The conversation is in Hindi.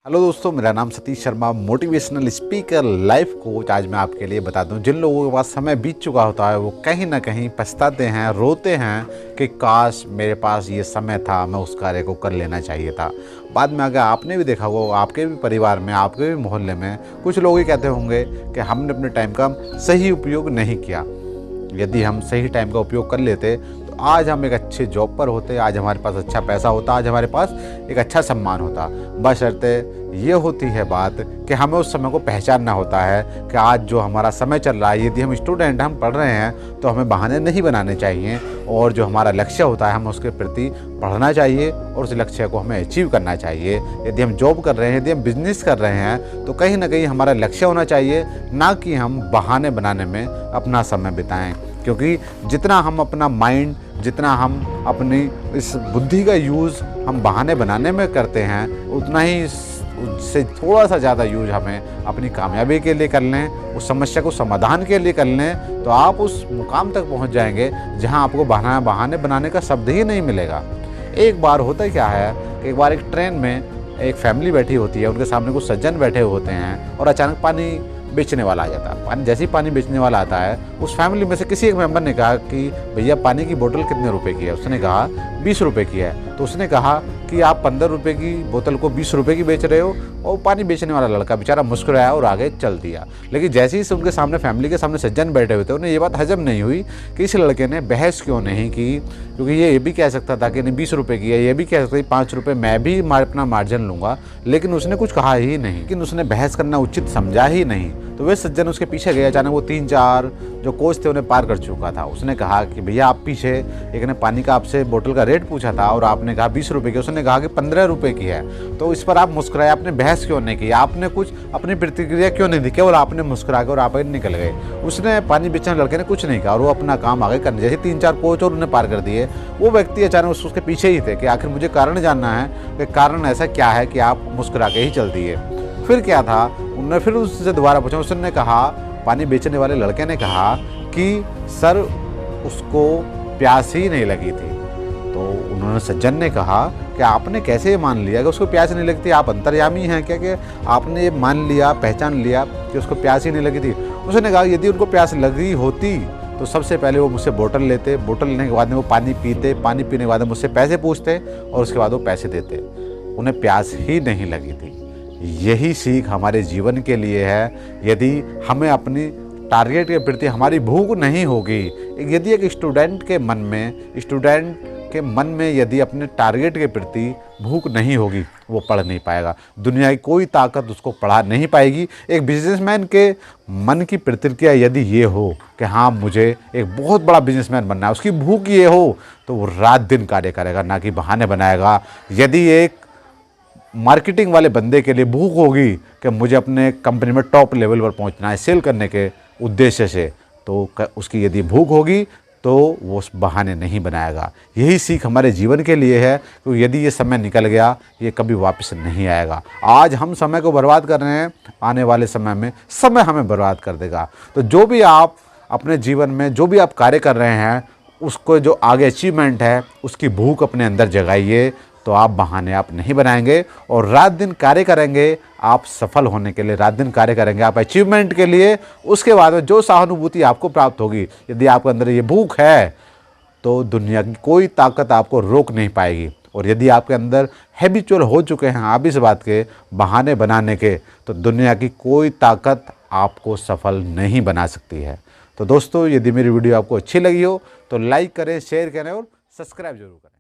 हेलो दोस्तों, मेरा नाम Satish Sharma, motivational speaker, life coach. आज मैं आपके लिए बता दूं, जिन लोगों के पास समय बीत चुका होता है वो कहीं ना कहीं पछताते हैं, रोते हैं कि काश मेरे पास ये समय था, मैं उस कार्य को कर लेना चाहिए था। बाद में अगर आपने भी देखा होगा, आपके भी परिवार में, आपके भी मोहल्ले में कुछ लोग ही कहते होंगे कि हमने अपने टाइम का सही उपयोग नहीं किया। यदि हम सही टाइम का उपयोग कर लेते तो आज हम एक अच्छे जॉब पर होते, आज हमारे पास अच्छा पैसा होता, आज हमारे पास एक अच्छा सम्मान होता। बशर्ते ये होती है बात कि हमें उस समय को पहचानना होता है कि आज जो हमारा समय चल रहा है, यदि हम स्टूडेंट हम पढ़ रहे हैं तो हमें बहाने नहीं बनाने चाहिए, और जो हमारा लक्ष्य होता है हमें उसके प्रति पढ़ना चाहिए और उस लक्ष्य को हमें अचीव करना चाहिए। यदि हम जॉब कर रहे हैं, यदि हम बिजनेस कर रहे हैं तो कहीं ना कहीं हमारा लक्ष्य होना चाहिए, ना कि हम बहाने बनाने में अपना समय बिताएं। क्योंकि जितना हम अपना माइंड, जितना हम अपनी इस बुद्धि का यूज़ हम बहाने बनाने में करते हैं, उतना ही उससे थोड़ा सा ज़्यादा यूज हमें अपनी कामयाबी के लिए कर लें, उस समस्या को समाधान के लिए कर लें, तो आप उस मुकाम तक पहुंच जाएंगे जहां आपको बहाने बनाने का शब्द ही नहीं मिलेगा। एक बार होता क्या है कि एक बार एक ट्रेन में एक फैमिली बैठी होती है, उनके सामने कुछ सज्जन बैठे होते हैं और अचानक पानी बेचने वाला आ जाता है। जैसे ही पानी बेचने वाला आता है, उस फैमिली में से किसी एक मेंबर ने कहा कि भैया पानी की बोतल कितने रुपए की है? उसने कहा 20 रुपए की है। तो उसने कहा कि आप 15 रुपए की बोतल को 20 रुपए की बेच रहे हो? और पानी बेचने वाला लड़का बेचारा मुस्कुराया और आगे चल दिया। लेकिन जैसे ही उनके सामने फैमिली के सामने सज्जन बैठे हुए थे, उन्हें ये बात हजम नहीं हुई कि इस लड़के ने बहस क्यों नहीं की, क्योंकि ये भी कह सकता था कि नहीं 20 रुपए की है, ये भी कह सकता था 5 रुपये मैं भी अपना मार्जिन लूँगा, लेकिन उसने कुछ कहा ही नहीं, लेकिन उसने बहस करना उचित समझा ही नहीं। तो वे सज्जन उसके पीछे गए। अचानक वो 3-4 जो कोच थे उन्हें पार कर चुका था। उसने कहा कि भैया आप पीछे, एक ने पानी का आपसे बोतल का रेट पूछा था और आपने कहा 20 रुपए की, उसने कहा कि 15 रुपए की है। तो इस पर आप मुस्कुराए, आपने बहस क्यों नहीं की, आपने कुछ अपनी प्रतिक्रिया क्यों नहीं दी, केवल आपने मुस्कुरा के और आप निकल गए। उसने पानी बेचने लड़के ने कुछ नहीं कहा और वो अपना काम आगे करने, जैसे 3-4 कोच और उन्हें पार कर दिए। वो व्यक्ति अचानक उसके पीछे ही थे कि आखिर मुझे कारण जानना है कि कारण ऐसा क्या है कि आप मुस्कुरा के ही चल दिए। फिर क्या था, उन्होंने फिर उससे दोबारा पूछा। उसने कहा, पानी बेचने वाले लड़के ने कहा कि सर उसको प्यास ही नहीं लगी थी। तो उन्होंने सज्जन ने कहा कि आपने कैसे मान लिया कि उसको प्यास नहीं लगती? आप अंतर्यामी हैं क्या कि आपने ये मान लिया, पहचान लिया कि उसको प्यास ही नहीं लगी थी? उसने कहा यदि उनको प्यास लगी होती तो सबसे पहले वो मुझसे बोतल लेते, बोतल लेने के बाद में वो पानी पीते, पानी पीने के बाद में मुझसे पैसे पूछते और उसके बाद वो पैसे देते। उन्हें प्यास ही नहीं लगी थी। यही सीख हमारे जीवन के लिए है। यदि हमें अपनी टारगेट के प्रति हमारी भूख नहीं होगी, यदि एक स्टूडेंट के मन में यदि अपने टारगेट के प्रति भूख नहीं होगी, वो पढ़ नहीं पाएगा। दुनिया की कोई ताकत उसको पढ़ा नहीं पाएगी। एक बिजनेसमैन के मन की प्रतिक्रिया यदि ये हो कि हाँ मुझे एक बहुत बड़ा बिजनेसमैन बनना है, उसकी भूख ये हो, तो वो रात दिन कार्य करेगा, ना कि बहाने बनाएगा। यदि एक मार्केटिंग वाले बंदे के लिए भूख होगी कि मुझे अपने कंपनी में टॉप लेवल पर पहुंचना है सेल करने के उद्देश्य से, तो उसकी यदि भूख होगी तो वो उस बहाने नहीं बनाएगा। यही सीख हमारे जीवन के लिए है कि यदि ये समय निकल गया, ये कभी वापस नहीं आएगा। आज हम समय को बर्बाद कर रहे हैं, आने वाले समय में समय हमें बर्बाद कर देगा। तो जो भी आप अपने जीवन में जो भी आप कार्य कर रहे हैं, उसको जो आगे अचीवमेंट है उसकी भूख अपने अंदर जगाइए, तो आप बहाने आप नहीं बनाएंगे और रात दिन कार्य करेंगे। आप सफल होने के लिए रात दिन कार्य करेंगे, आप अचीवमेंट के लिए। उसके बाद में जो सहानुभूति आपको प्राप्त होगी, यदि आपके अंदर ये भूख है, तो दुनिया की कोई ताकत आपको रोक नहीं पाएगी। और यदि आपके अंदर हैबिचुअल हो चुके हैं आप इस बात के बहाने बनाने के, तो दुनिया की कोई ताकत आपको सफल नहीं बना सकती है। तो दोस्तों, यदि मेरी वीडियो आपको अच्छी लगी हो तो लाइक करें, शेयर करें और सब्सक्राइब जरूर करें।